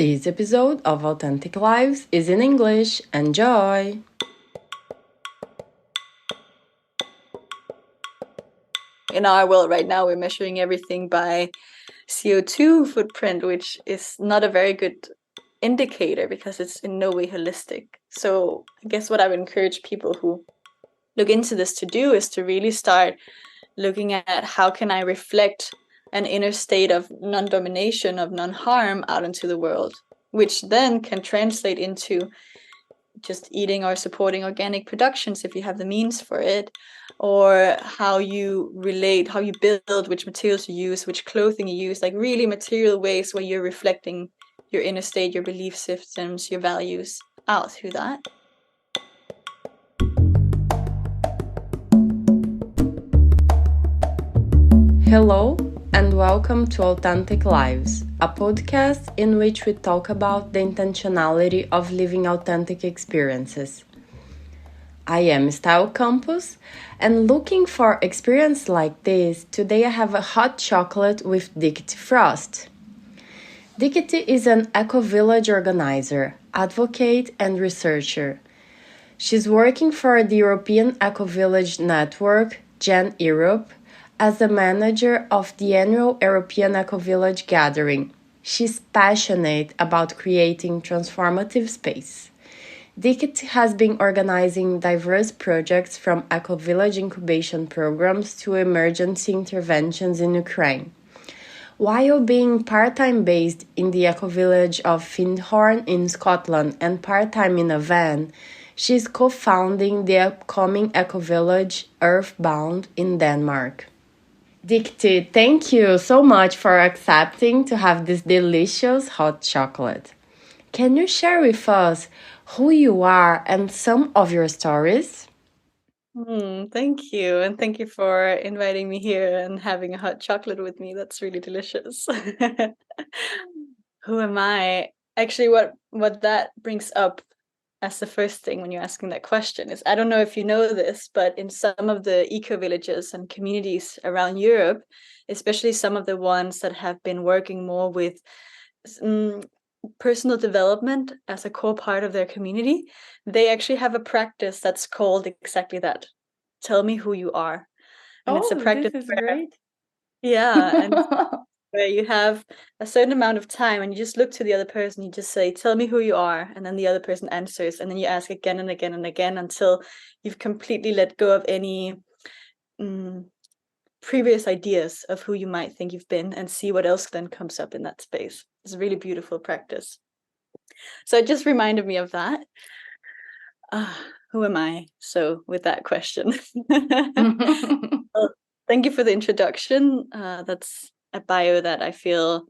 This episode of Authentic Lives is in English. Enjoy! In our world right now, we're measuring everything by CO2 footprint, which is not a very good indicator because it's in no way holistic. So I guess what I would encourage people who look into this to do is to really start looking at how can I reflect an inner state of non-domination, of non-harm out into the world, which then can translate into just eating or supporting organic productions if you have the means for it, or how you relate, how you build, which materials you use, which clothing you use, like really material ways where you're reflecting your inner state, your belief systems, your values out through that. Hello and welcome to Authentic Lives, a podcast in which we talk about the intentionality of living authentic experiences. I am Style Campus, and looking for experience like this, today I have a hot chocolate with Dicte Frost. Dicte is an eco-village organizer, advocate, and researcher. She's working for the European Ecovillage Network, Gen Europe, as the manager of the annual European Ecovillage Gathering. She's passionate about creating transformative space. Dicte has been organizing diverse projects from ecovillage incubation programs to emergency interventions in Ukraine. While being part-time based in the ecovillage of Findhorn in Scotland and part-time in a van, she's co-founding the upcoming ecovillage Earthbound in Denmark. Dicte, thank you so much for accepting to have this delicious hot chocolate. Can you share with us who you are and some of your stories? Thank you. And thank you for inviting me here and having a hot chocolate with me. That's really delicious. Who am I? Actually, what that brings up as the first thing when you're asking that question is, I don't know if you know this, but in some of the eco-villages and communities around Europe, especially some of the ones that have been working more with personal development as a core part of their community, they actually have a practice that's called exactly that. Tell me who you are. And it's a practice this is where, great. yeah, and where you have a certain amount of time and you just look to the other person, you just say, tell me who you are, and then the other person answers, and then you ask again and again and again until you've completely let go of any previous ideas of who you might think you've been and see what else then comes up in that space. It's a really beautiful practice. So it just reminded me of that. Who am I? So with that question. Well, thank you for the introduction. That's a bio that I feel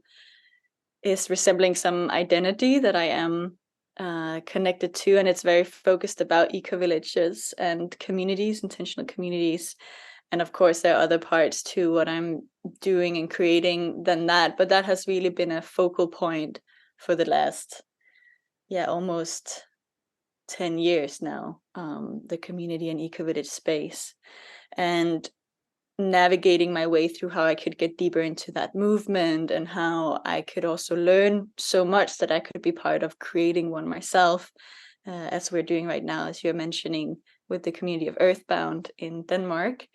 is resembling some identity that I am connected to, and it's very focused about eco-villages and communities, intentional communities. And of course, there are other parts to what I'm doing and creating than that, but that has really been a focal point for the last, almost 10 years now, the community and eco-village space. And navigating my way through how I could get deeper into that movement and how I could also learn so much that I could be part of creating one myself, as we're doing right now, as you're mentioning, with the community of Earthbound in Denmark,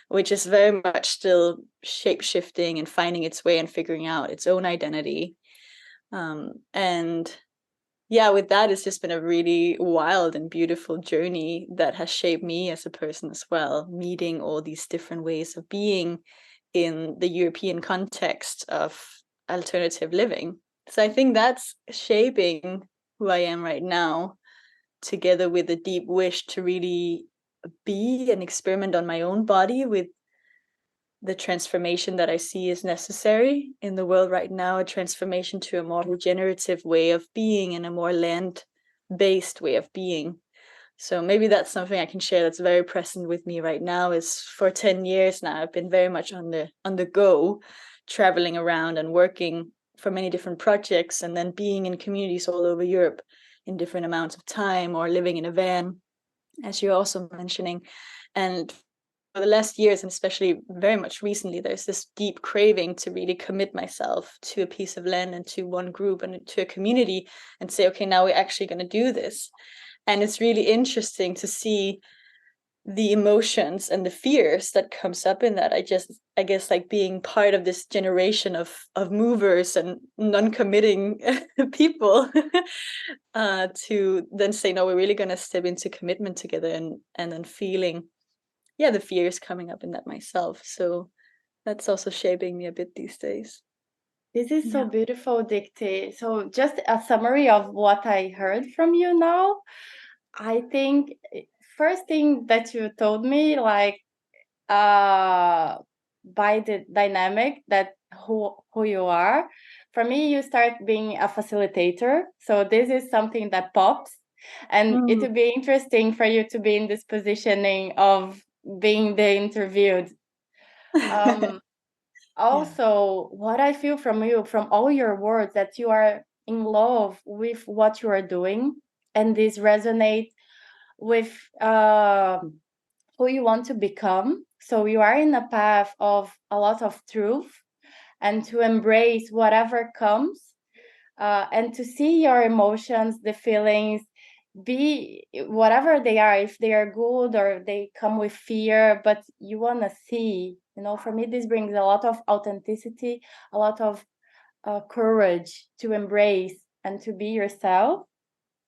which is very much still shape-shifting and finding its way and figuring out its own identity. And with that, it's just been a really wild and beautiful journey that has shaped me as a person as well, meeting all these different ways of being in the European context of alternative living. So I think that's shaping who I am right now, together with a deep wish to really be and experiment on my own body with the transformation that I see is necessary in the world right now, a transformation to a more regenerative way of being and a more land-based way of being. So maybe that's something I can share that's very present with me right now. Is for 10 years now, I've been very much on the go, traveling around and working for many different projects, and then being in communities all over Europe in different amounts of time, or living in a van, as you're also mentioning. And the last years, and especially very much recently, there's this deep craving to really commit myself to a piece of land and to one group and to a community and say, okay, now we're actually going to do this. And it's really interesting to see the emotions and the fears that comes up in that. I guess like being part of this generation of movers and non-committing people to then say, no, we're really going to step into commitment together, and then feeling the fears coming up in that myself. So that's also shaping me a bit these days. This is so beautiful, Dicte. So just a summary of what I heard from you now. I think first thing that you told me, like by the dynamic that who you are, for me, you start being a facilitator. So this is something that pops, and it would be interesting for you to be in this positioning of being the interviewed. Also, what I feel from you, from all your words, that you are in love with what you are doing, and this resonates with who you want to become. So you are in a path of a lot of truth, and to embrace whatever comes, and to see your emotions, the feelings, be whatever they are, if they are good or they come with fear, but you want to see, for me, this brings a lot of authenticity, a lot of courage to embrace and to be yourself,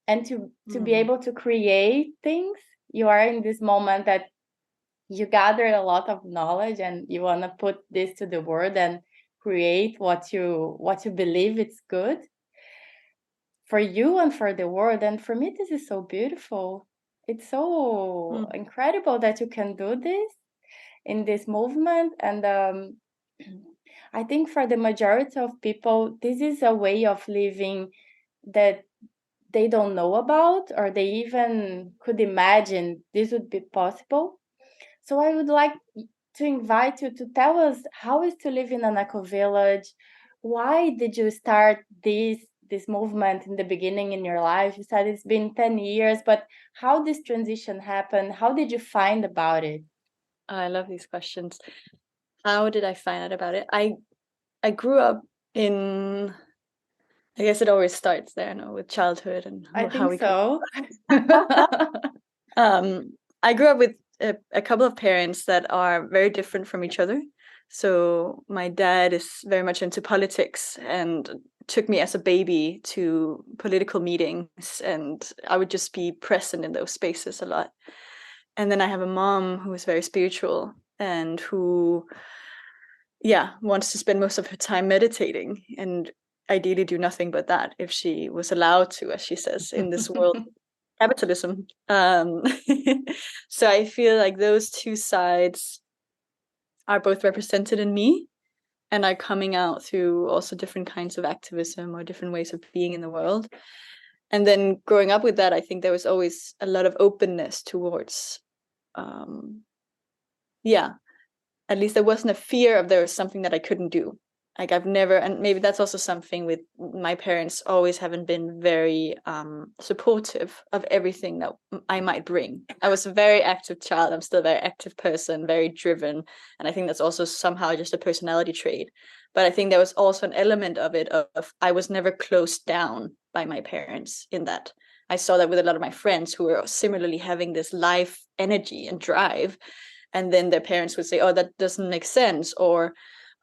and to be able to create things. You are in this moment that you gathered a lot of knowledge, and you want to put this to the world and create what you believe it's good for you and for the world. And for me, this is so beautiful. It's so incredible that you can do this in this movement. And I think for the majority of people, this is a way of living that they don't know about, or they even could imagine this would be possible. So I would like to invite you to tell us how is to live in an eco-village. Why did you start this movement in the beginning in your life? You said it's been 10 years, but how this transition happened? How did you find about it? I love these questions. How did I find out about it? I grew up in, I guess it always starts there, with childhood and how we so. I grew up with a couple of parents that are very different from each other. So my dad is very much into politics and took me as a baby to political meetings, and I would just be present in those spaces a lot. And then I have a mom who is very spiritual and who wants to spend most of her time meditating, and ideally do nothing but that if she was allowed to, as she says, in this world capitalism. So I feel like those two sides are both represented in me, and are coming out through also different kinds of activism or different ways of being in the world. And then growing up with that, I think there was always a lot of openness towards at least there wasn't a fear of there was something that I couldn't do. Like I've never, and maybe that's also something with my parents, always haven't been very supportive of everything that I might bring. I was a very active child. I'm still a very active person, very driven. And I think that's also somehow just a personality trait. But I think there was also an element of it of I was never closed down by my parents in that. I saw that with a lot of my friends who were similarly having this life energy and drive. And then their parents would say, oh, that doesn't make sense, or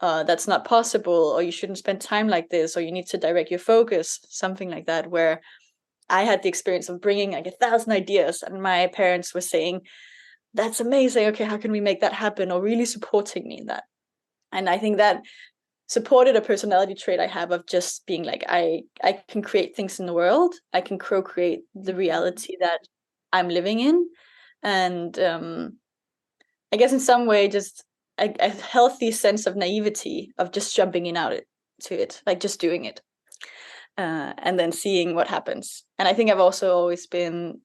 that's not possible, or you shouldn't spend time like this, or you need to direct your focus, something like that, where I had the experience of bringing like 1,000 ideas, and my parents were saying, that's amazing, okay, how can we make that happen, or really supporting me in that. And I think that supported a personality trait I have of just being like, I can create things in the world, I can co-create the reality that I'm living in. And I guess in some way just a healthy sense of naivety of just jumping in out to it, like just doing it, and then seeing what happens. And I think I've also always been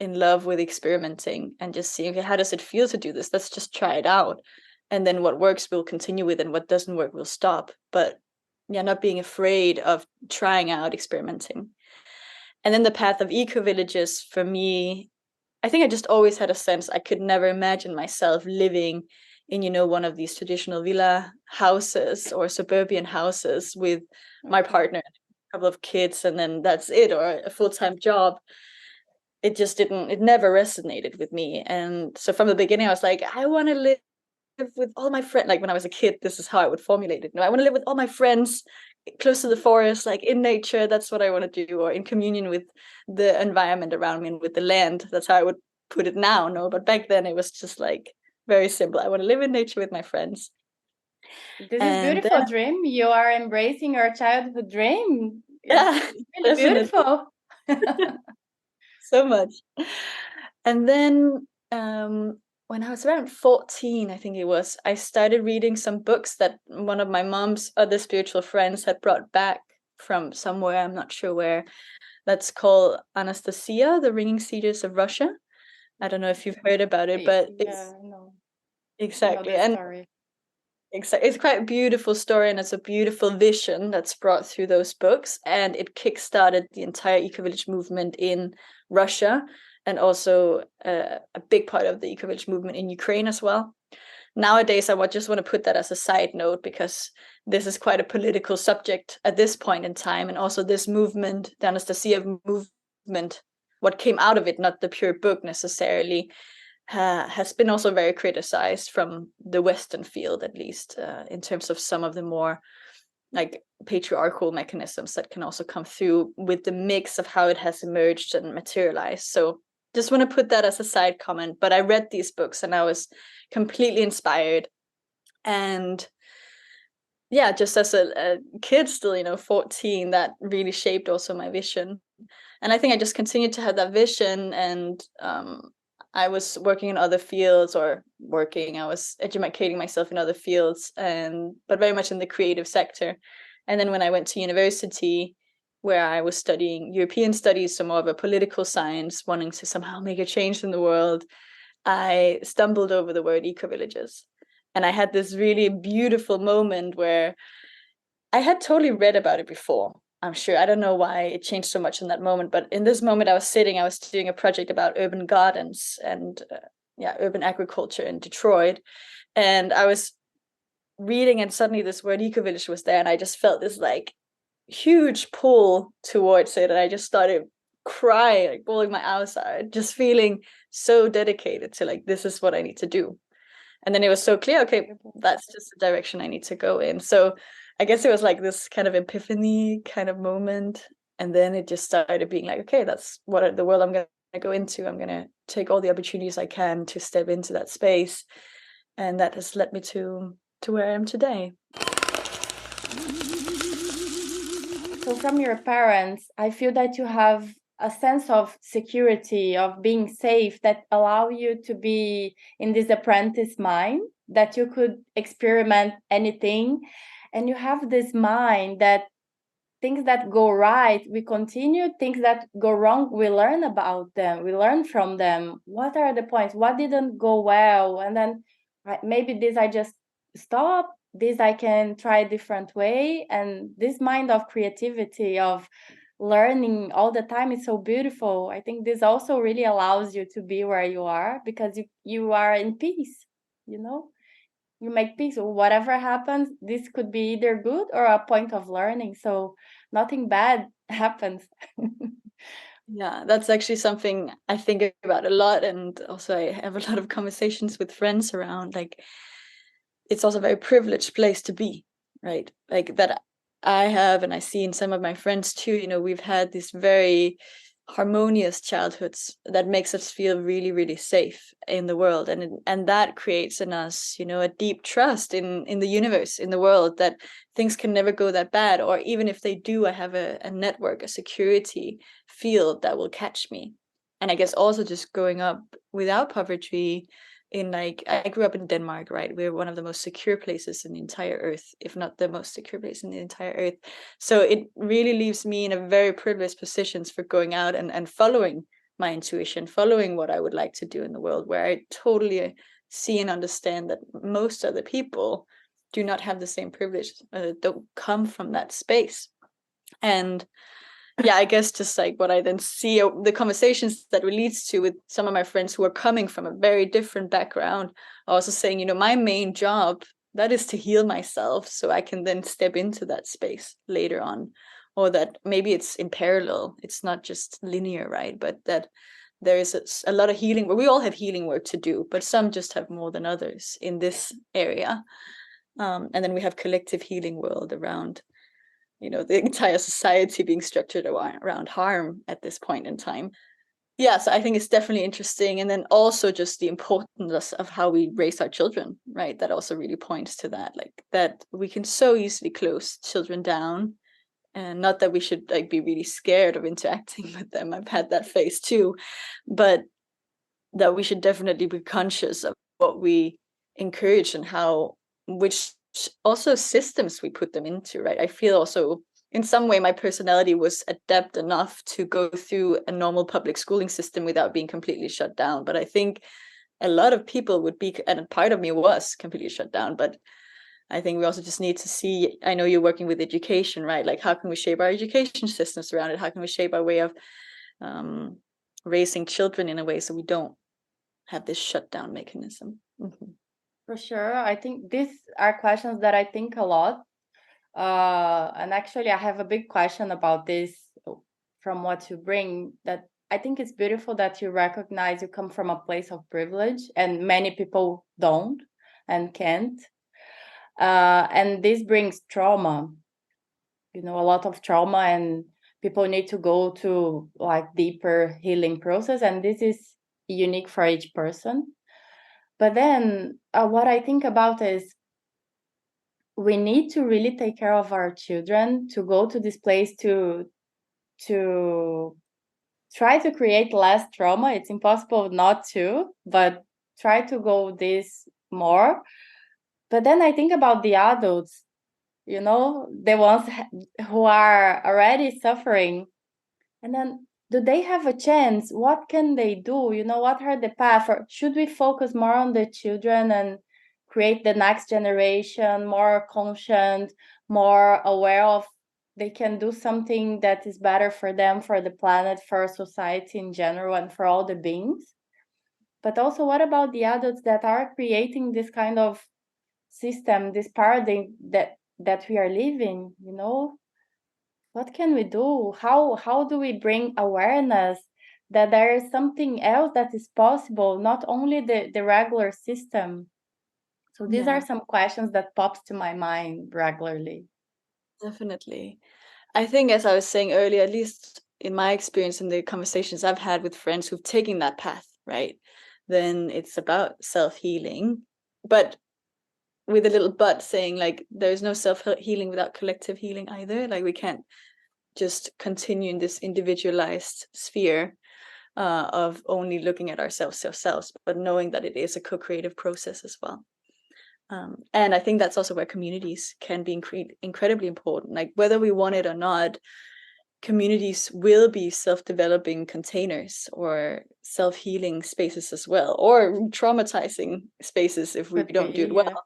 in love with experimenting and just seeing, okay, how does it feel to do this? Let's just try it out. And then what works we'll continue with, and what doesn't work we'll stop. But not being afraid of trying out, experimenting. And then the path of eco-villages for me I think I just always had a sense I could never imagine myself living in, one of these traditional villa houses or suburban houses with my partner, a couple of kids, and then that's it, or a full-time job. It never resonated with me. And so from the beginning, I was like, I want to live with all my friends. Like when I was a kid, this is how I would formulate it. I want to live with all my friends close to the forest, like in nature. That's what I want to do, or in communion with the environment around me and with the land. That's how I would put it now. No, but back then it was just like very simple. I want to live in nature with my friends. This is beautiful dream. You are embracing your childhood dream. Yeah, it's really beautiful. So much. And then when I was around 14, I think it was, I started reading some books that one of my mom's other spiritual friends had brought back from somewhere, I'm not sure where. That's called Anastasia, The Ringing Cedars of Russia. I don't know if you've heard about it, but it's no. Exactly. And story. It's quite a beautiful story, and it's a beautiful vision that's brought through those books, and it kickstarted the entire eco-village movement in Russia, and also a big part of the eco-village movement in Ukraine as well. Nowadays, I just want to put that as a side note, because this is quite a political subject at this point in time, and also this movement, the Anastasia movement, what came out of it, not the pure book necessarily, has been also very criticized from the Western field, at least in terms of some of the more like patriarchal mechanisms that can also come through with the mix of how it has emerged and materialized. So just want to put that as a side comment. But I read these books and I was completely inspired. And yeah, just as a kid still, 14, that really shaped also my vision. And I think I just continued to have that vision, and I was working in other fields, I was educating myself in other fields, but very much in the creative sector. And then when I went to university, where I was studying European studies, so more of a political science, wanting to somehow make a change in the world, I stumbled over the word ecovillages. And I had this really beautiful moment where I had totally read about it before, I'm sure. I don't know why it changed so much in that moment, but in this moment I was doing a project about urban gardens and urban agriculture in Detroit. And I was reading, and suddenly this word ecovillage was there, and I just felt this like huge pull towards it. And I just started crying, like bawling my eyes out, just feeling so dedicated to like, this is what I need to do. And then it was so clear, okay, that's just the direction I need to go in. So I guess it was like this kind of epiphany kind of moment. And then it just started being like, okay, that's what the world I'm going to go into. I'm going to take all the opportunities I can to step into that space. And that has led me to where I am today. So from your parents, I feel that you have a sense of security, of being safe, that allow you to be in this apprentice mind, that you could experiment anything. And you have this mind that things that go right, we continue. Things that go wrong, we learn about them. We learn from them. What are the points? What didn't go well? And then maybe this I just stop. This I can try a different way. And this mind of creativity, of learning all the time, is so beautiful. I think this also really allows you to be where you are, because you are in peace, you make peace. Whatever happens, this could be either good or a point of learning. So nothing bad happens. Yeah, that's actually something I think about a lot. And also I have a lot of conversations with friends around, like, it's also a very privileged place to be, right? Like that I have, and I see in some of my friends too, we've had these very harmonious childhoods that makes us feel really, really safe in the world. And that creates in us, a deep trust in the universe, in the world, that things can never go that bad. Or even if they do, I have a network, a security field that will catch me. And I guess also just growing up without poverty, I grew up in Denmark, right? We're one of the most secure places in the entire earth, if not the most secure place in the entire earth. So it really leaves me in a very privileged positions for going out and following my intuition, following what I would like to do in the world, where I totally see and understand that most other people do not have the same privilege, don't come from that space. And yeah, I guess just like what I then see, the conversations that leads to with some of my friends who are coming from a very different background, also saying, you know, my main job, that is to heal myself so I can then step into that space later on. Or that maybe it's in parallel, it's not just linear, right? But that there is a lot of healing where we all have healing work to do, but some just have more than others in this area. And then we have collective healing world around, you know, the entire society being structured around harm at this point in time. Yeah, so I think it's definitely interesting. And then also just the importance of how we raise our children, right? That also really points to that, like that we can so easily close children down. And not that we should like be really scared of interacting with them. I've had that phase too, but that we should definitely be conscious of what we encourage and how, which also systems we put them into, right? I feel also in some way my personality was adept enough to go through a normal public schooling system without being completely shut down. But I think a lot of people would be, and part of me was completely shut down, but I think we also just need to see, I know you're working with education, right? Like how can we shape our education systems around it? How can we shape our way of raising children in a way so we don't have this shutdown mechanism? Mm-hmm. For sure. I think these are questions that I think a lot. And actually, I have a big question about this from what you bring, that I think it's beautiful that you recognize you come from a place of privilege and many people don't and can't. And this brings trauma, you know, a lot of trauma, and people need to go to like deeper healing process. And this is unique for each person. But then what I think about is we need to really take care of our children to go to this place to try to create less trauma. It's impossible not to, but try to go this more. But then I think about the adults, you know, the ones who are already suffering. And then do they have a chance? What can they do? You know, what are the paths? Or should we focus more on the children and create the next generation more conscious, more aware of they can do something that is better for them, for the planet, for society in general, and for all the beings? But also, what about the adults that are creating this kind of system, this paradigm that we are living, you know? What can we do? How do we bring awareness that there is something else that is possible, not only the regular system? So these are some questions that pops to my mind regularly. Definitely. I think, as I was saying earlier, at least in my experience in the conversations I've had with friends who've taken that path, right? Then it's about self-healing, but with a little but saying like there's no self-healing without collective healing either. Like we can't just continue in this individualized sphere of only looking at ourselves, but knowing that it is a co-creative process as well. And I think that's also where communities can be incredibly important. Like whether we want it or not, communities will be self-developing containers or self-healing spaces as well, or traumatizing spaces if we don't do it well.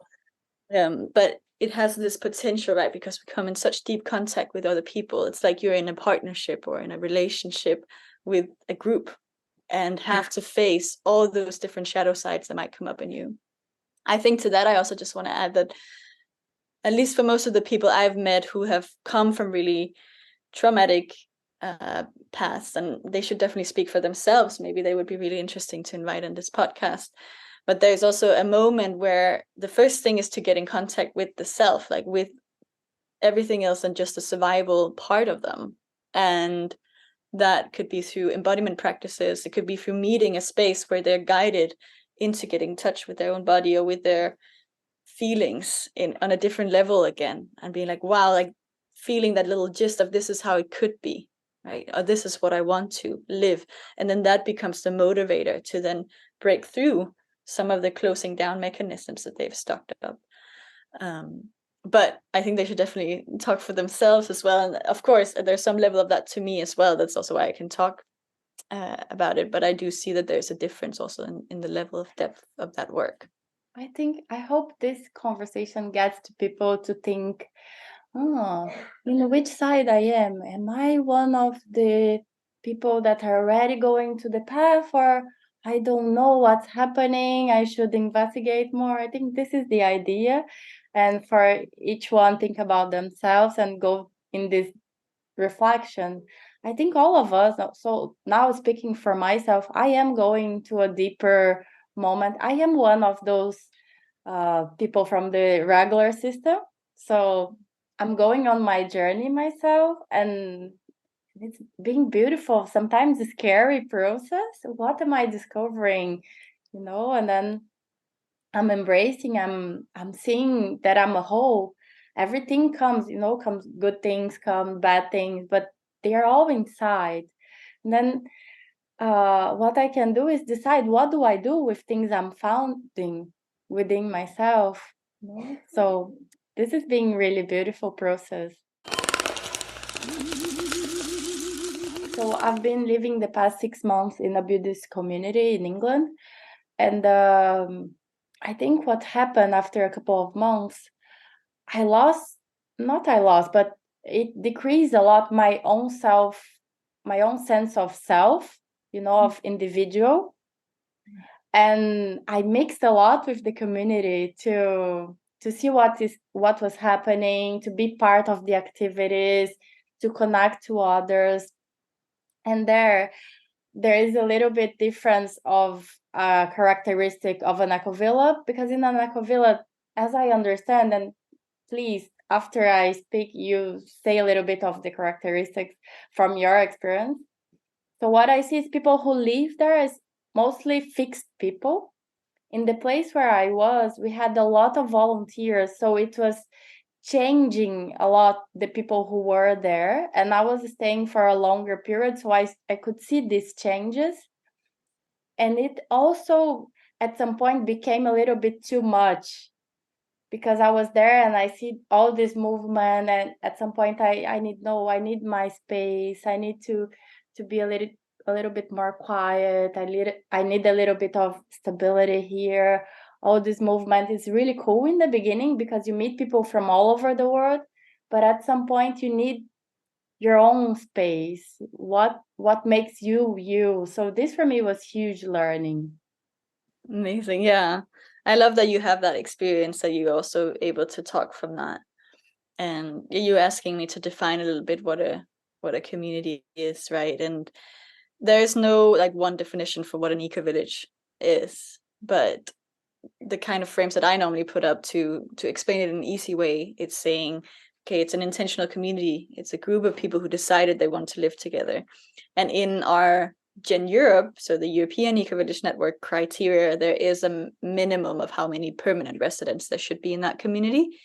But it has this potential, right? Because we come in such deep contact with other people. It's like you're in a partnership or in a relationship with a group and have to face all those different shadow sides that might come up in you. I think to that, I also just want to add that at least for most of the people I've met who have come from really traumatic paths, and they should definitely speak for themselves. Maybe they would be really interesting to invite on this podcast. But there's also a moment where the first thing is to get in contact with the self, like with everything else than just the survival part of them. And that could be through embodiment practices. It could be through meeting a space where they're guided into getting in touch with their own body or with their feelings on a different level again, and being like, wow, like feeling that little gist of this is how it could be, right? Or this is what I want to live. And then that becomes the motivator to then break through some of the closing down mechanisms that they've stocked up. But I think they should definitely talk for themselves as well. And of course, there's some level of that to me as well. That's also why I can talk about it. But I do see that there's a difference also in the level of depth of that work. I hope this conversation gets to people to think, oh, in which side I am? Am I one of the people that are already going to the path, or I don't know what's happening, I should investigate more? I think this is the idea. And for each one, think about themselves and go in this reflection. I think all of us, so now speaking for myself, I am going to a deeper moment. I am one of those people from the regular system. So I'm going on my journey myself, and it's being beautiful, sometimes a scary process. What am I discovering? And then I'm embracing, I'm seeing that I'm a whole. Everything comes, comes good things, come bad things, but they are all inside. And then what I can do is decide, what do I do with things I'm finding within myself. So this is being really beautiful process. So I've been living the past 6 months in a Buddhist community in England, and I think what happened after a couple of months, but it decreased a lot my own sense of self, of individual. And I mixed a lot with the community to see what was happening, to be part of the activities, to connect to others. And there is a little bit difference of characteristic of an ecovilla, because in an ecovilla, as I understand, and please, after I speak, you say a little bit of the characteristics from your experience. So what I see is people who live there is mostly fixed people. In the place where I was, we had a lot of volunteers, so it was changing a lot the people who were there, and I was staying for a longer period, so I could see these changes. And it also at some point became a little bit too much, because I was there and I see all this movement, and at some point I need my space. I need to be a little bit more quiet. I need a little bit of stability here. All this movement is really cool in the beginning because you meet people from all over the world, but at some point you need your own space. What makes you you? So this for me was huge learning. Amazing. Yeah. I love that you have that experience, that you're also able to talk from that. And you're asking me to define a little bit what a community is, right? And there's no like one definition for what an eco-village is, but the kind of frames that I normally put up to explain it in an easy way, it's saying, okay, it's an intentional community. It's a group of people who decided they want to live together. And in our Gen Europe, so the European Ecovillage Network criteria, there is a minimum of how many permanent residents there should be in that community.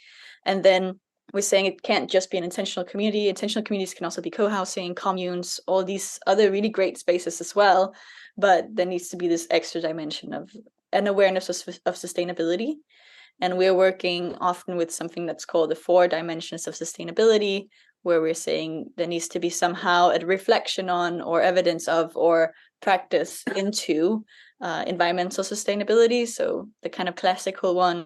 And then we're saying it can't just be an intentional community. Intentional communities can also be co-housing, communes, all these other really great spaces as well. But there needs to be this extra dimension of an awareness of sustainability. And we're working often with something that's called the 4 dimensions of sustainability, where we're saying there needs to be somehow a reflection on, or evidence of, or practice into environmental sustainability. So the kind of classical one,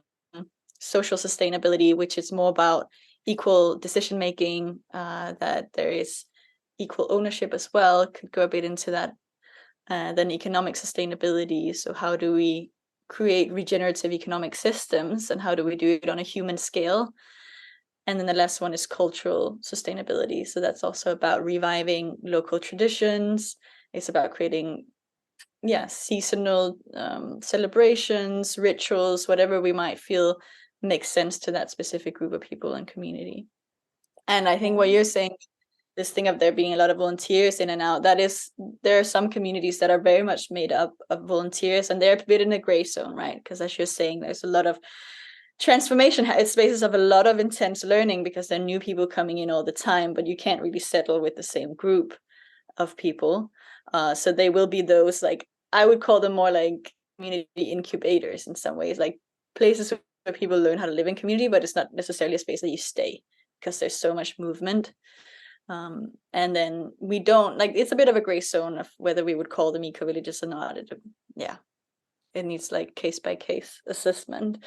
social sustainability, which is more about equal decision making, that there is equal ownership as well, could go a bit into that. Then economic sustainability, so how do we create regenerative economic systems, and how do we do it on a human scale? And then the last one is cultural sustainability, so that's also about reviving local traditions. It's about creating seasonal celebrations, rituals, whatever we might feel makes sense to that specific group of people and community. And I think what you're saying, this thing of there being a lot of volunteers in and out, there are some communities that are very much made up of volunteers, and they're a bit in a gray zone, right? Because as you're saying, there's a lot of transformation. It's spaces of a lot of intense learning because there are new people coming in all the time, but you can't really settle with the same group of people. So they will be those, like, I would call them more like community incubators in some ways, like places where people learn how to live in community, but it's not necessarily a space that you stay because there's so much movement. And then we don't, like, it's a bit of a gray zone of whether we would call them eco-villages or not. It needs like case by case assessment.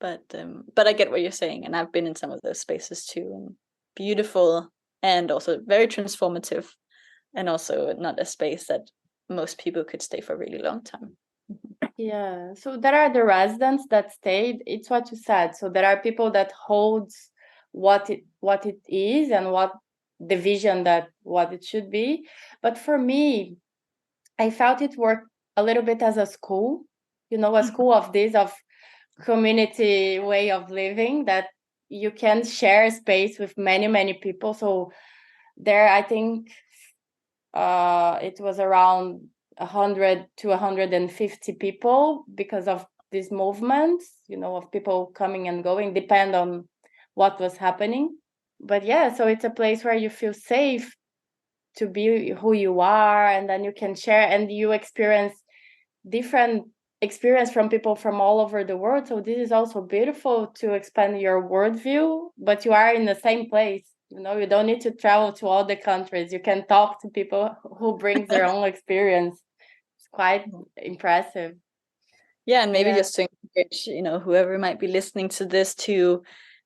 But I get what you're saying, and I've been in some of those spaces too, and beautiful and also very transformative, and also not a space that most people could stay for a really long time. Yeah, so there are the residents that stayed. It's what you said. So there are people that holds what it is and what the vision that what it should be. But for me, I felt it worked a little bit as a school, a school of community way of living, that you can share space with many, many people. So there, I think it was around 100 to 150 people because of this movement, of people coming and going, depend on what was happening. But yeah, so it's a place where you feel safe to be who you are, and then you can share and you experience different experience from people from all over the world. So this is also beautiful to expand your worldview, but you are in the same place. You don't need to travel to all the countries. You can talk to people who brings their own experience. It's quite impressive. Yeah, and maybe just to encourage, whoever might be listening to this to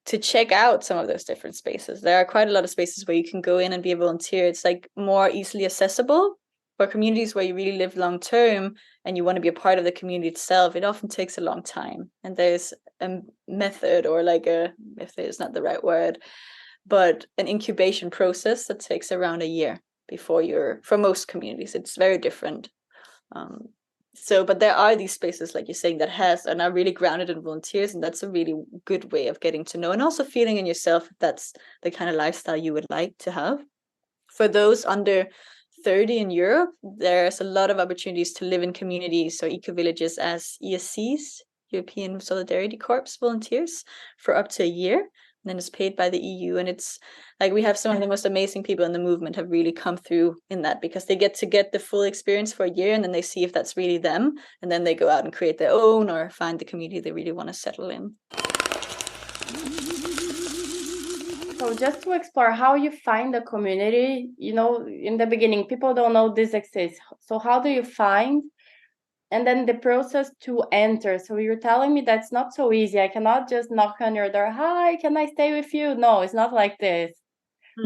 check out some of those different spaces. There are quite a lot of spaces where you can go in and be a volunteer. It's like more easily accessible for communities where you really live long term and you want to be a part of the community itself. It often takes a long time, and there's a method, or like if there's not the right word, but an incubation process that takes around a year before for most communities. It's very different. But there are these spaces, like you're saying, that are really grounded in volunteers, and that's a really good way of getting to know and also feeling in yourself if that's the kind of lifestyle you would like to have. For those under 30 in Europe, there's a lot of opportunities to live in communities, so ecovillages, as ESCs, European Solidarity Corps volunteers, for up to a year. And then it's paid by the EU, and it's like we have some of the most amazing people in the movement have really come through in that, because they get the full experience for a year, and then they see if that's really them, and then they go out and create their own or find the community they really want to settle in. So just to explore how you find the community, in the beginning, people don't know this exists. So how do you find? And then the process to enter. So you're telling me that's not so easy. I cannot just knock on your door. Hi, can I stay with you? No, it's not like this.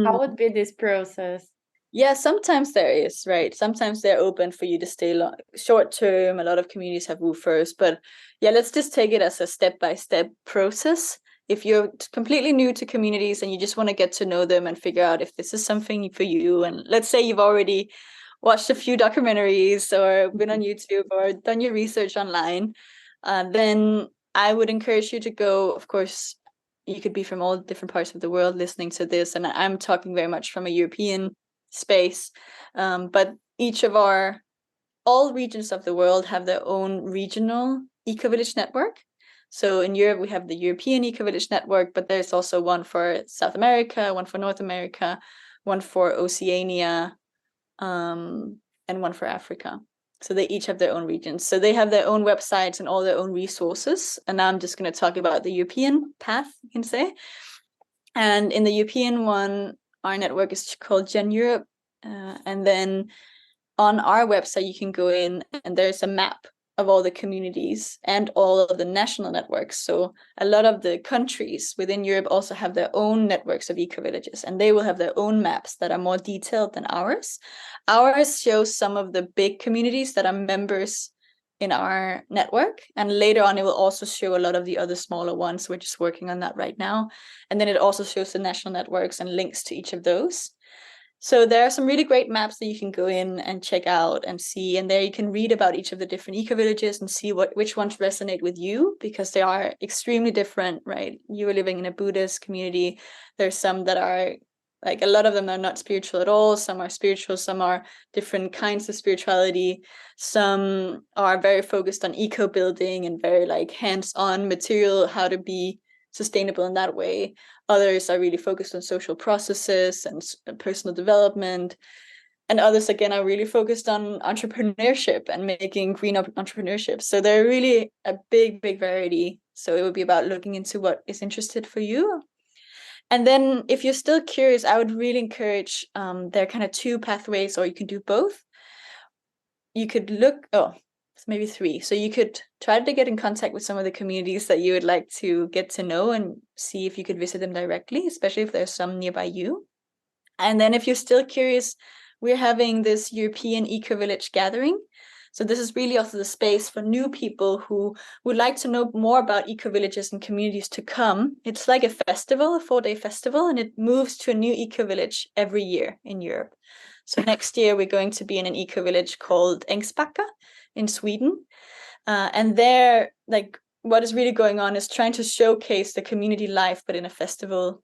How would be this process? Yeah, sometimes there is, right? Sometimes they're open for you to stay short term. A lot of communities have woofers, but yeah, let's just take it as a step-by-step process. If you're completely new to communities and you just want to get to know them and figure out if this is something for you, and let's say you've already watched a few documentaries or been on YouTube or done your research online, then I would encourage you to go. Of course, you could be from all different parts of the world listening to this, and I'm talking very much from a European space, but all regions of the world have their own regional ecovillage network. So in Europe, we have the European Ecovillage Network, but there's also one for South America, one for North America, one for Oceania, and one for Africa. So they each have their own regions. So they have their own websites and all their own resources. And now I'm just going to talk about the European path, you can say. And in the European one, our network is called Gen Europe. And then on our website, you can go in and there's a map of all the communities and all of the national networks. So a lot of the countries within Europe also have their own networks of ecovillages, and they will have their own maps that are more detailed than ours. Ours shows some of the big communities that are members in our network, and later on it will also show a lot of the other smaller ones. We're just working on that right now. And then it also shows the national networks and links to each of those. So there are some really great maps that you can go in and check out and see, and there you can read about each of the different ecovillages and see which ones resonate with you, because they are extremely different, right? You are living in a Buddhist community. There's some that are like, a lot of them are not spiritual at all. Some are spiritual, some are different kinds of spirituality. Some are very focused on eco building and very like hands-on material, how to be sustainable in that way. Others are really focused on social processes and personal development. And others, again, are really focused on entrepreneurship and making green entrepreneurship. So they're really a big, big variety. So it would be about looking into what is interested for you. And then if you're still curious, I would really encourage, there are kind of two pathways, or you can do both. You could maybe 3. So you could try to get in contact with some of the communities that you would like to get to know and see if you could visit them directly, especially if there's some nearby you. And then if you're still curious, we're having this European Ecovillage gathering. So this is really also the space for new people who would like to know more about ecovillages and communities to come. It's like a festival, a 4-day festival, and it moves to a new ecovillage every year in Europe. So next year we're going to be in an ecovillage called Ängsbacka in Sweden. And there, like, what is really going on is trying to showcase the community life, but in a festival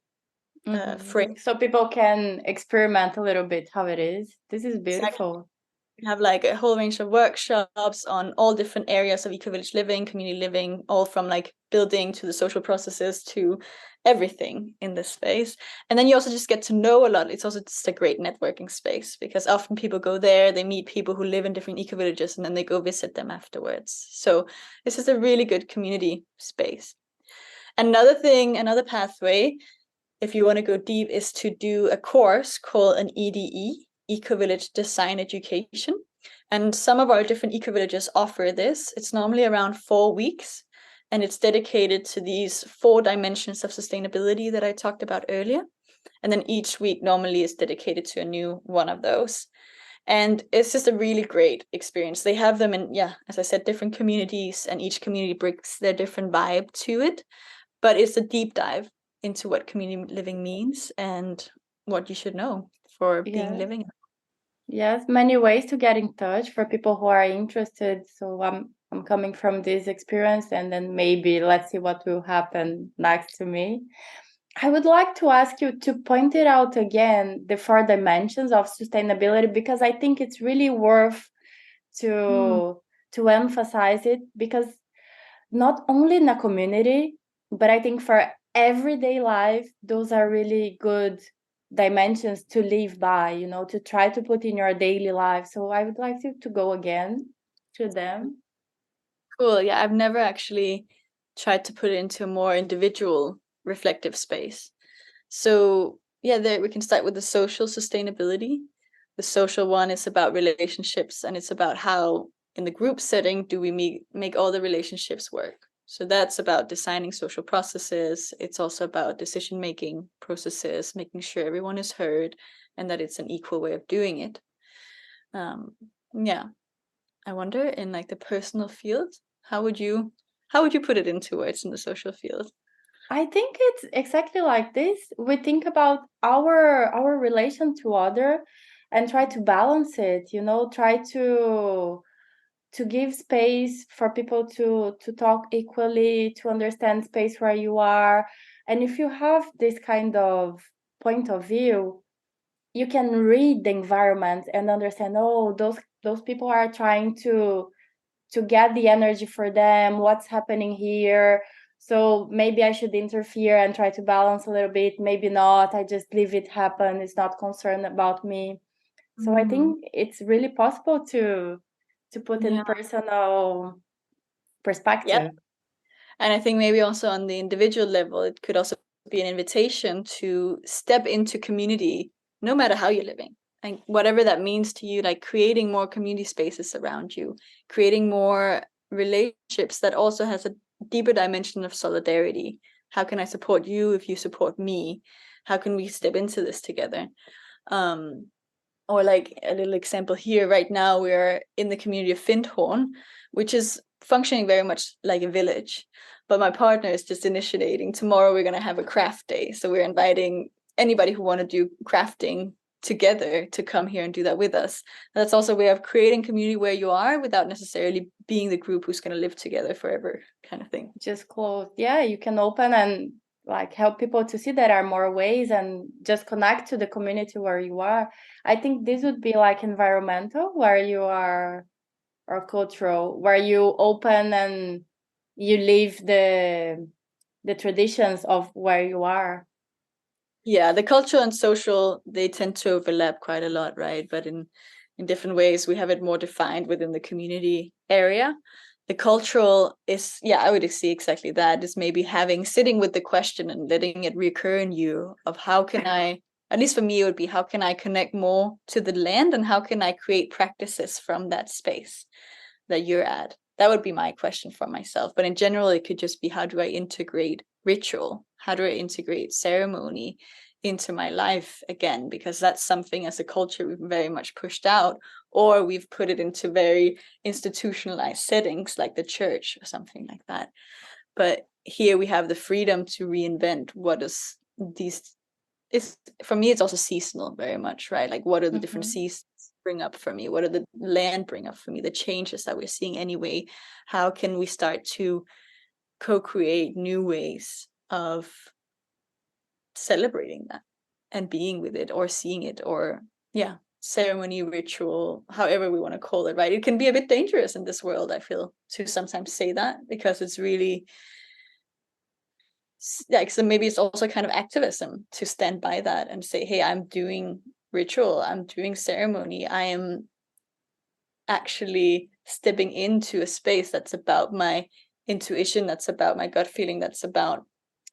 frame. So people can experiment a little bit how it is. This is beautiful. Exactly. We have like a whole range of workshops on all different areas of eco-village living, community living, all from like building to the social processes to everything in this space. And then you also just get to know a lot. It's also just a great networking space because often people go there, they meet people who live in different eco-villages, and then they go visit them afterwards. So this is a really good community space. Another thing, another pathway, if you want to go deep, is to do a course called an EDE, Ecovillage Design Education. And some of our different ecovillages offer this. It's normally around 4 weeks, and it's dedicated to these 4 dimensions of sustainability that I talked about earlier. And then each week normally is dedicated to a new one of those. And it's just a really great experience. They have them in, as I said, different communities, and each community brings their different vibe to it. But it's a deep dive into what community living means and what you should know for being living. Yes, many ways to get in touch for people who are interested. So I'm coming from this experience, and then maybe let's see what will happen next to me. I would like to ask you to point it out again, the 4 dimensions of sustainability, because I think it's really worth to emphasize it, because not only in a community, but I think for everyday life, those are really good dimensions to live by, to try to put in your daily life. So I would like you to go again to them. Cool. Yeah, I've never actually tried to put it into a more individual reflective space. So there we can start with the social sustainability. The social one is about relationships, and it's about how in the group setting do we make all the relationships work. So that's about designing social processes. It's also about decision-making processes, making sure everyone is heard and that it's an equal way of doing it. I wonder in like the personal field, how would you put it into words in the social field? I think it's exactly like this. We think about our relation to other and try to balance it, try to give space for people to talk equally, to understand space where you are. And if you have this kind of point of view, you can read the environment and understand, those people are trying to get the energy for them, what's happening here. So maybe I should interfere and try to balance a little bit. Maybe not. I just leave it happen. It's not concerned about me. So I think it's really possible to put in personal perspective. Yeah. And I think maybe also on the individual level, it could also be an invitation to step into community, no matter how you're living. And whatever that means to you, like creating more community spaces around you, creating more relationships that also has a deeper dimension of solidarity. How can I support you if you support me? How can we step into this together? Or like a little example here, right now we're in the community of Findhorn, which is functioning very much like a village. But my partner is just initiating. Tomorrow we're going to have a craft day. So we're inviting anybody who want to do crafting together to come here and do that with us. And that's also a way of creating community where you are without necessarily being the group who's going to live together forever, kind of thing. Just close. Yeah, you can open and like help people to see there are more ways and just connect to the community where you are. I think this would be like environmental, where you are, or cultural, where you open and you live the traditions of where you are. Yeah, the cultural and social, they tend to overlap quite a lot, right? But in different ways, we have it more defined within the community area. The cultural is, I would see exactly that, is maybe sitting with the question and letting it recur in you of how can I, at least for me, it would be how can I connect more to the land and how can I create practices from that space? that you're at? That would be my question for myself. But in general, it could just be, how do I integrate ritual? How do I integrate ceremony into my life again? Because that's something as a culture we've very much pushed out, or we've put it into very institutionalized settings like the church or something like that. But here we have the freedom to reinvent what is these. It's, for me, it's also seasonal very much, right? Like, what are the different seasons bring up for me? What are the land bring up for me? The changes that we're seeing anyway. How can we start to co-create new ways of celebrating that and being with it, or seeing it, or ceremony, ritual, however we want to call it, right? It can be a bit dangerous in this world, I feel, to sometimes say that, because it's really like, so maybe it's also kind of activism to stand by that and say, hey, I'm doing ritual, I'm doing ceremony, I am actually stepping into a space that's about my intuition, that's about my gut feeling, that's about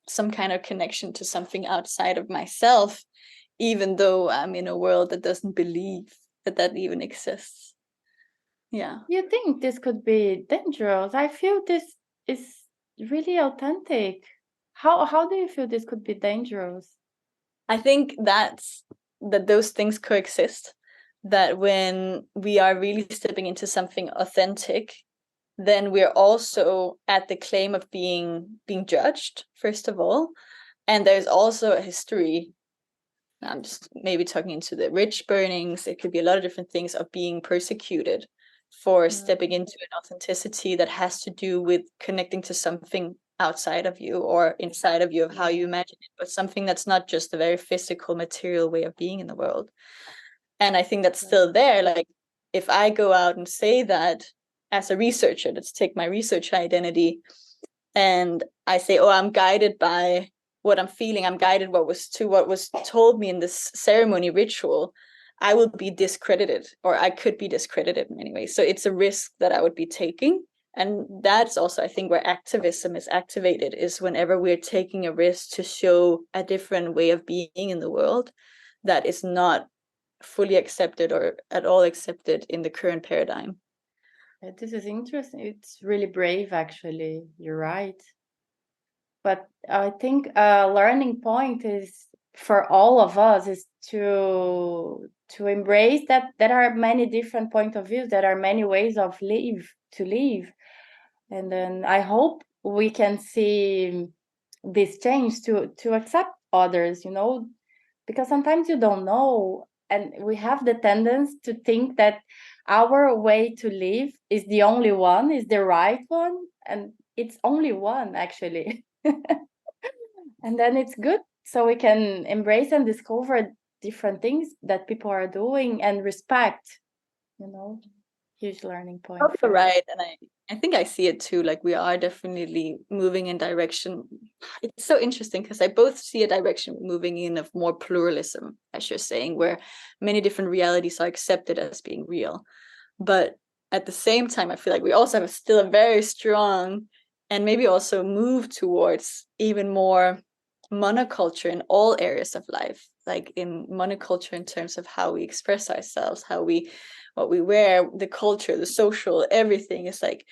some kind of connection to something outside of myself, even though I'm in a world that doesn't believe that that even exists. Yeah. You think this could be dangerous? I feel this is really authentic. How do you feel this could be dangerous? I think that those things coexist, that when we are really stepping into something authentic, then we're also at the claim of being judged, first of all. And there's also a history, I'm just maybe talking into the witch burnings, it could be a lot of different things, of being persecuted for stepping into an authenticity that has to do with connecting to something outside of you or inside of you, of how you imagine it, but something that's not just a very physical, material way of being in the world. And I think that's still there. Like, if I go out and say that as a researcher, let's take my research identity, and I say, oh, I'm guided by what I'm feeling, I'm guided what was told me in this ceremony ritual, I will be discredited, or I could be discredited in any way. So it's a risk that I would be taking. And that's also, I think, where activism is activated, is whenever we're taking a risk to show a different way of being in the world that is not fully accepted or at all accepted in the current paradigm. This is interesting. It's really brave, actually. You're right. But I think a learning point is for all of us is to embrace that there are many different point of views, there are many ways of to live. And then I hope we can see this change to accept others, because sometimes you don't know, and we have the tendency to think that our way to live is the only one, is the right one, and it's only one, actually. And then it's good, so we can embrace and discover different things that people are doing and respect, huge learning point. Also right, and I think I see it too, like we are definitely moving in direction. It's so interesting because I both see a direction moving in of more pluralism, as you're saying, where many different realities are accepted as being real. But at the same time, I feel like we also have still a very strong, and maybe also move towards even more monoculture in all areas of life, like in monoculture in terms of how we express ourselves, what we wear, the culture, the social, everything is like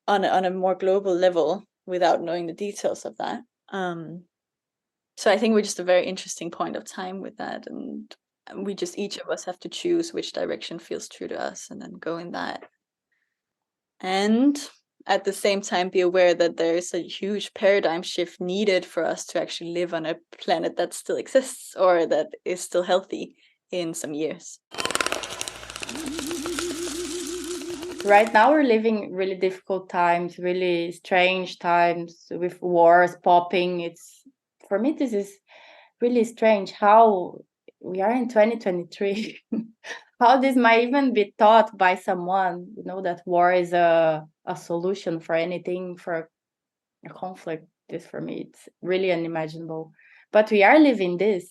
on a more global level without knowing the details of that. So I think we're just a very interesting point of time with that, and we just, each of us have to choose which direction feels true to us and then go in that. And at the same time, be aware that there is a huge paradigm shift needed for us to actually live on a planet that still exists or that is still healthy in some years. Right now we're living really difficult times, really strange times with wars popping. For me, this is really strange how we are in 2023. How this might even be taught by someone, that war is a solution for anything, for a conflict. This, for me, it's really unimaginable. But we are living this.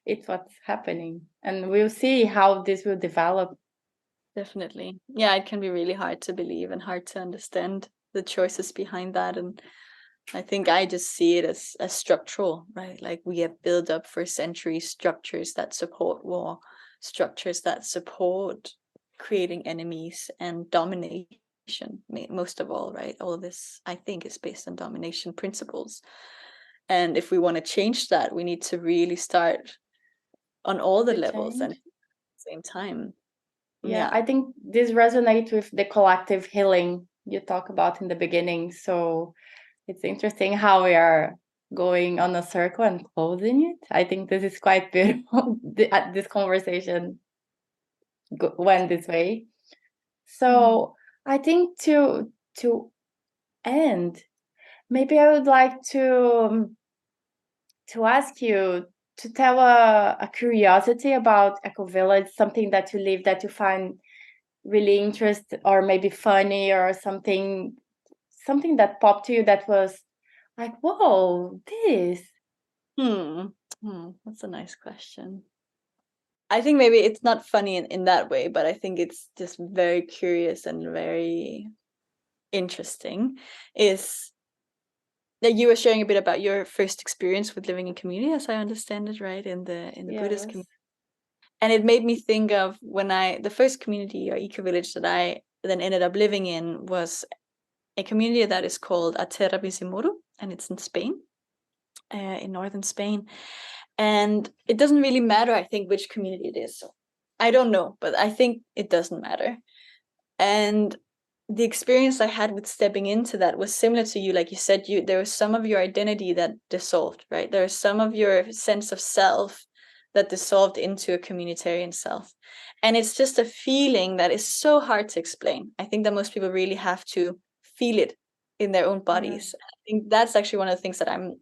It's what's happening. And we'll see how this will develop. Definitely. Yeah, it can be really hard to believe and hard to understand the choices behind that. And I think I just see it as structural, right? Like, we have built up for centuries structures that support war, structures that support creating enemies and domination, most of all, right? All of this, I think, is based on domination principles. And if we want to change that, we need to really start on all the levels and at the same time. Yeah, I think this resonates with the collective healing you talk about in the beginning. So it's interesting how we are going on a circle and closing it. I think this is quite beautiful. This conversation went this way. So I think to end, maybe I would like to ask you to tell a curiosity about Ecovillage, something that you live that you find really interesting or maybe funny, or something that popped to you that was like, whoa, this. That's a nice question. I think maybe it's not funny in that way, but I think it's just very curious and very interesting, is that you were sharing a bit about your first experience with living in community, as I understand it, right? In the Buddhist community. And it made me think of when the first community or eco-village that I then ended up living in was a community that is called Aterra, and it's in Spain, in northern Spain. And it doesn't really matter, I think, which community it is. So I don't know, but I think it doesn't matter. And the experience I had with stepping into that was similar to you. Like you said, there was some of your identity that dissolved, right? There was some of your sense of self that dissolved into a communitarian self. And it's just a feeling that is so hard to explain. I think that most people really have to feel it in their own bodies. I think that's actually one of the things that I'm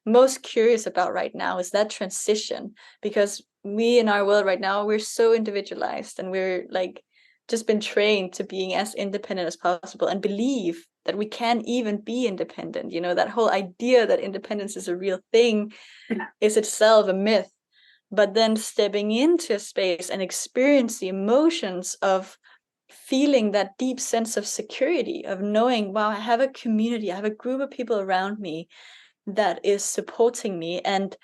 most curious about right now, is that transition, because we in our world right now, we're so individualized, and we're like just been trained to being as independent as possible and believe that we can't even be independent. You know, that whole idea that independence is a real thing is itself a myth. But then stepping into a space and experience the emotions of feeling that deep sense of security, of knowing, wow, I have a community, I have a group of people around me that is supporting me, and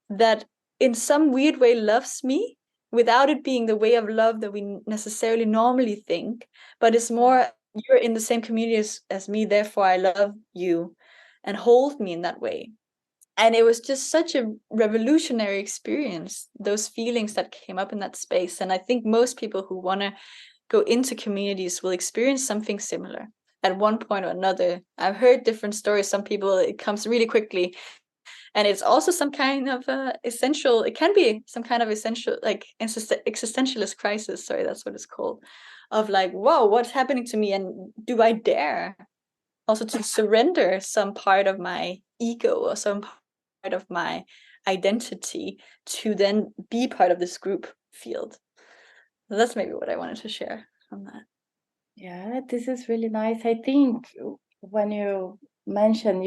that in some weird way loves me, without it being the way of love that we necessarily normally think, but it's more, you're in the same community as me, therefore I love you, and hold me in that way. And it was just such a revolutionary experience, those feelings that came up in that space. And I think most people who want to go into communities will experience something similar at one point or another. I've heard different stories. Some people, it comes really quickly, and it's also some kind of essential, it can be some kind of essential, like existentialist crisis, sorry, that's what it's called, of like, whoa, what's happening to me, and do I dare also to surrender some part of my ego or some part of my identity to then be part of this group field. So that's maybe what I wanted to share from that. Yeah, this is really nice. I think when you mentioned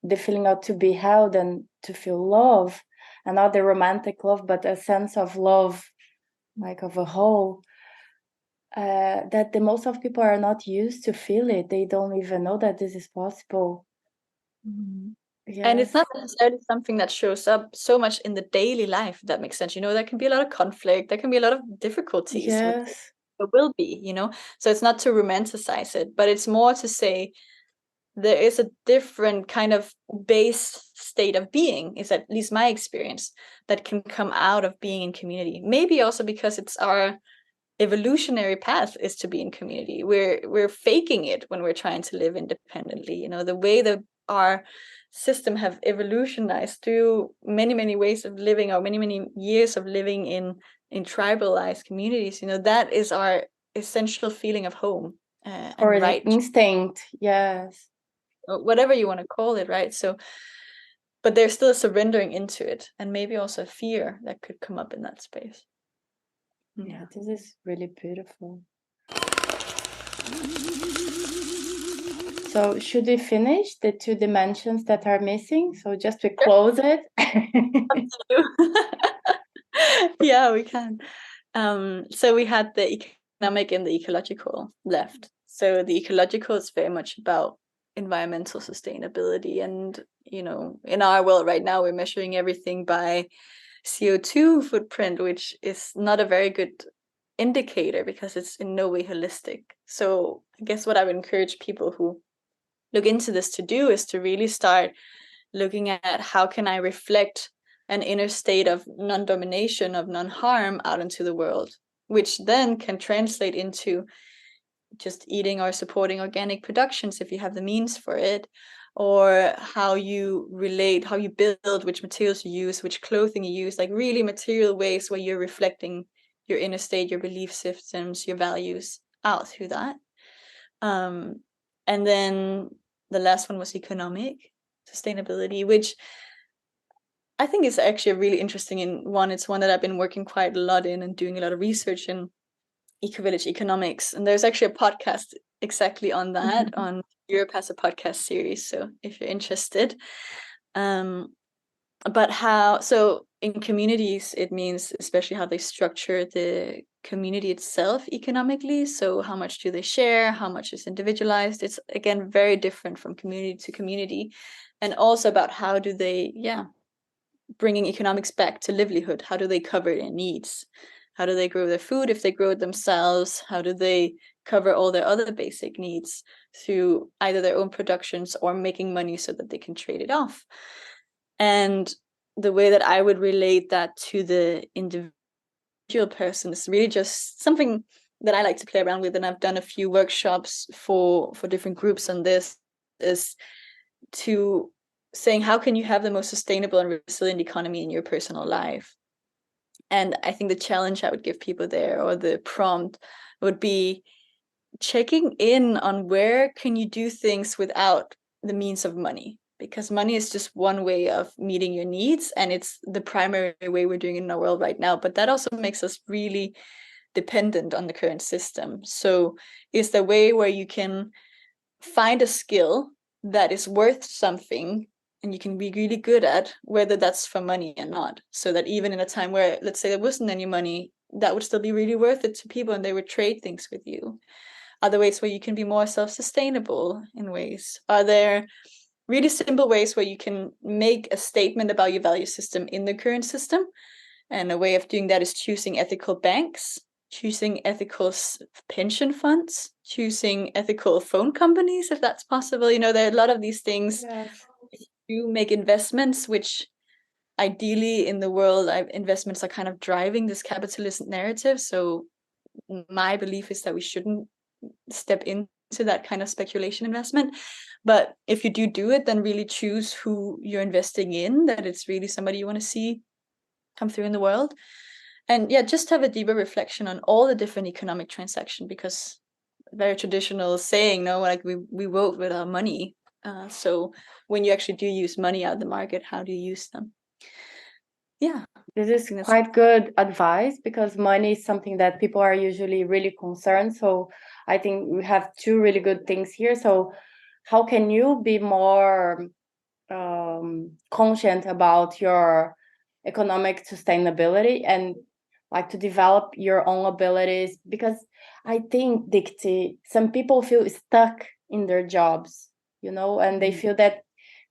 the feeling of to be held and to feel love, and not the romantic love, but a sense of love, like of a whole, that the most of people are not used to feel it. They don't even know that this is possible. Yes. And it's not necessarily something that shows up so much in the daily life, if that makes sense. You know, there can be a lot of conflict, there can be a lot of difficulties. Yes. There will be, you know, so it's not to romanticize it, but it's more to say there is a different kind of base state of being, is at least my experience, that can come out of being in community. Maybe also because it's our evolutionary path is to be in community. We're faking it when we're trying to live independently. You know, the way that our system have evolutionized through many ways of living, or many years of living in tribalized communities, you know, that is our essential feeling of home, or and right instinct. Yes, or whatever you want to call it, right? So, but there's still a surrendering into it, and maybe also a fear that could come up in that space. Yeah, this is really beautiful. So should we finish the 2 dimensions that are missing? So just to close it. Yeah, we can. So we had the economic and the ecological left. So the ecological is very much about environmental sustainability, and you know, in our world right now, we're measuring everything by CO2 footprint, which is not a very good indicator because it's in no way holistic. So I guess what I would encourage people who look into this to do is to really start looking at how can I reflect an inner state of non-domination, of non-harm out into the world, which then can translate into just eating or supporting organic productions if you have the means for it, or how you relate, how you build, which materials you use, which clothing you use, like really material ways where you're reflecting your inner state, your belief systems, your values out through that. And then the last one was economic sustainability, which I think is actually a really interesting one. It's one that I've been working quite a lot in and doing a lot of research in, ecovillage economics. And there's actually a podcast exactly on that. On Europe has a podcast series, so if you're interested. But so in communities, it means especially how they structure the community itself economically. So how much do they share? How much is individualized? It's again very different from community to community. And also about how do they, bringing economics back to livelihood. How do they cover their needs? How do they grow their food if they grow it themselves? How do they cover all their other basic needs through either their own productions or making money so that they can trade it off? And the way that I would relate that to the individual person is really just something that I like to play around with. And I've done a few workshops for different groups on this, is to saying, how can you have the most sustainable and resilient economy in your personal life? And I think the challenge I would give people there, or the prompt, would be checking in on where can you do things without the means of money, because money is just one way of meeting your needs, and it's the primary way we're doing it in our world right now. But that also makes us really dependent on the current system. So is there a way where you can find a skill that is worth something and you can be really good at, whether that's for money or not, so that even in a time where, let's say, there wasn't any money, that would still be really worth it to people and they would trade things with you? Are there ways where you can be more self-sustainable in ways? Are there really simple ways where you can make a statement about your value system in the current system? And a way of doing that is choosing ethical banks, choosing ethical pension funds, choosing ethical phone companies, if that's possible. There are a lot of these things. Yes. You make investments, which ideally in the world, investments are kind of driving this capitalist narrative. So my belief is that we shouldn't step into that kind of speculation investment. But if you do it, then really choose who you're investing in, that it's really somebody you want to see come through in the world. And just have a deeper reflection on all the different economic transactions, because very traditional saying, no, like we vote with our money. So when you actually do use money out of the market, how do you use them? This is quite good advice, because money is something that people are usually really concerned. So I think we have two really good things here. So how can you be more conscient about your economic sustainability and like to develop your own abilities? Because I think, Dicte, some people feel stuck in their jobs, and they feel that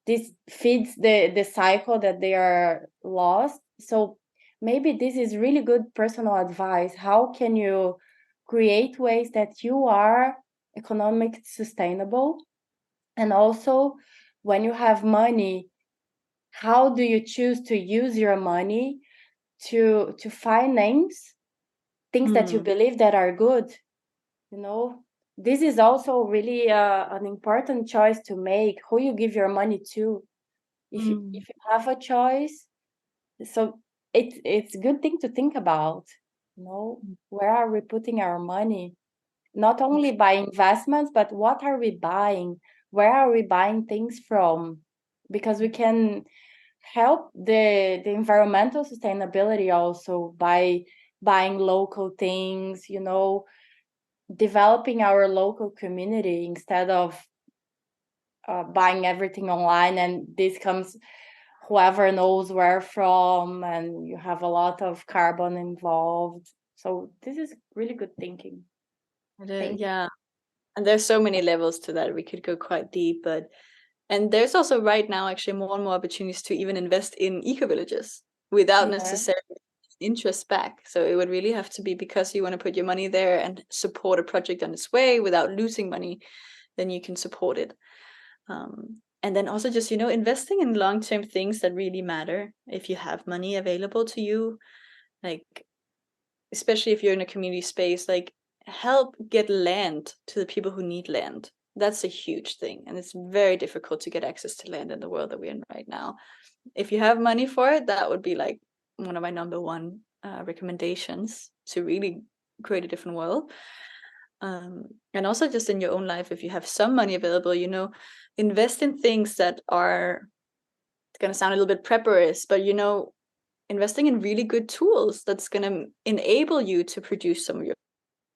this feeds the cycle that they are lost. So maybe this is really good personal advice. How can you create ways that you are economic sustainable? And also, when you have money, how do you choose to use your money to finance things that you believe that are good? This is also really an important choice to make, who you give your money to. If you have a choice, so it's a good thing to think about. Where are we putting our money? Not only by investments, but what are we buying? Where are we buying things from? Because we can help the environmental sustainability also by buying local things, developing our local community instead of buying everything online. And this comes whoever knows where from, and you have a lot of carbon involved. So this is really good thinking. Yeah. And there's so many levels to that. We could go quite deep, and there's also right now actually more and more opportunities to even invest in ecovillages without necessarily interest back. So it would really have to be because you want to put your money there and support a project on its way without losing money, then you can support it. And then also just, investing in long-term things that really matter. If you have money available to you, like, especially if you're in a community space, like, help get land to the people who need land. That's a huge thing. And it's very difficult to get access to land in the world that we're in right now. If you have money for it, that would be like one of my number one recommendations to really create a different world. And also just in your own life, if you have some money available, invest in things that are going to sound a little bit prepperish, but investing in really good tools that's going to enable you to produce some of your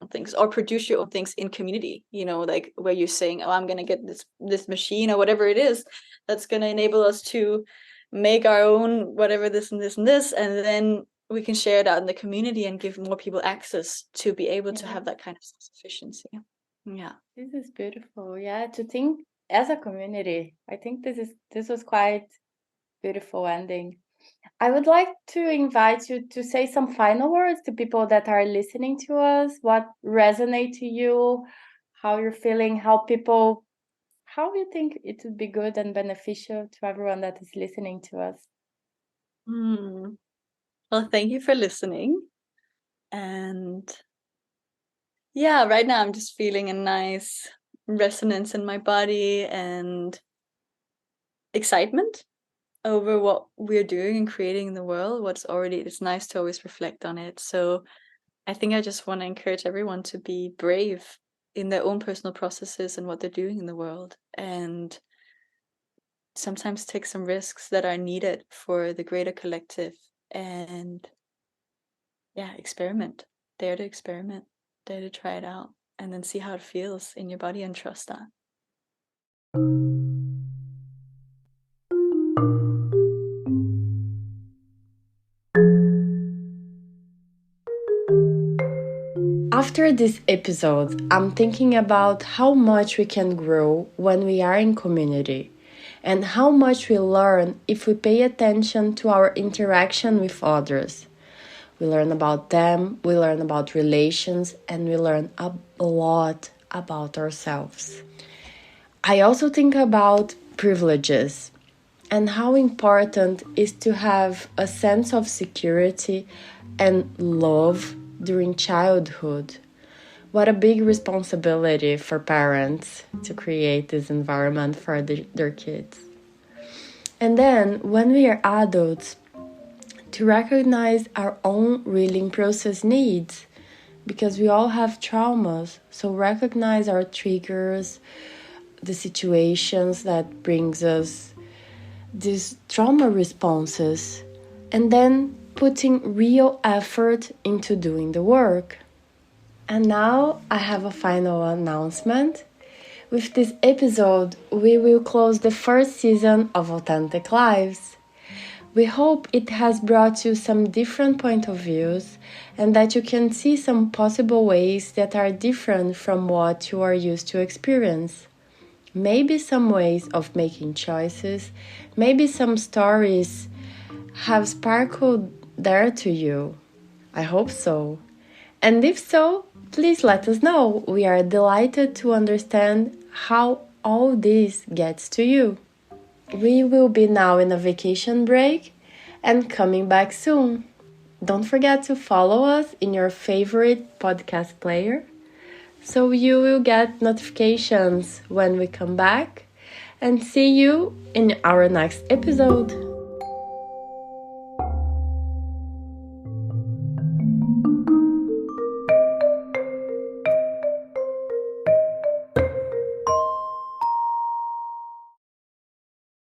own things, or produce your own things in community, like where you're saying, oh, I'm going to get this machine or whatever it is that's going to enable us to make our own whatever, this and this and this, and then we can share it out in the community and give more people access to be able to have that kind of self-sufficiency. Yeah, this is beautiful. Yeah, to think as a community, I think this was quite beautiful ending. I would like to invite you to say some final words to people that are listening to us. What resonates to you, how you're feeling, how you think it would be good and beneficial to everyone that is listening to us. Well, thank you for listening. And yeah, right now I'm just feeling a nice resonance in my body and excitement over what we're doing and creating in the world. It's nice to always reflect on it. So I think I just want to encourage everyone to be brave in their own personal processes and what they're doing in the world, and sometimes take some risks that are needed for the greater collective. And yeah, dare to experiment, dare to try it out, and then see how it feels in your body and trust that. After this episode, I'm thinking about how much we can grow when we are in community, and how much we learn if we pay attention to our interaction with others. We learn about them, we learn about relations, and we learn a lot about ourselves. I also think about privileges and how important it is to have a sense of security and love during childhood. What a big responsibility for parents to create this environment for their kids. And then, when we are adults, to recognize our own healing process needs, because we all have traumas. So recognize our triggers, the situations that brings us these trauma responses, and then putting real effort into doing the work. And now I have a final announcement. With this episode, we will close the first season of Authentic Lives. We hope it has brought you some different point of views and that you can see some possible ways that are different from what you are used to experience. Maybe some ways of making choices, maybe some stories have sparkled there to you. I hope so. And if so, please let us know. We are delighted to understand how all this gets to you. We will be now in a vacation break and coming back soon. Don't forget to follow us in your favorite podcast player so you will get notifications when we come back, and see you in our next episode.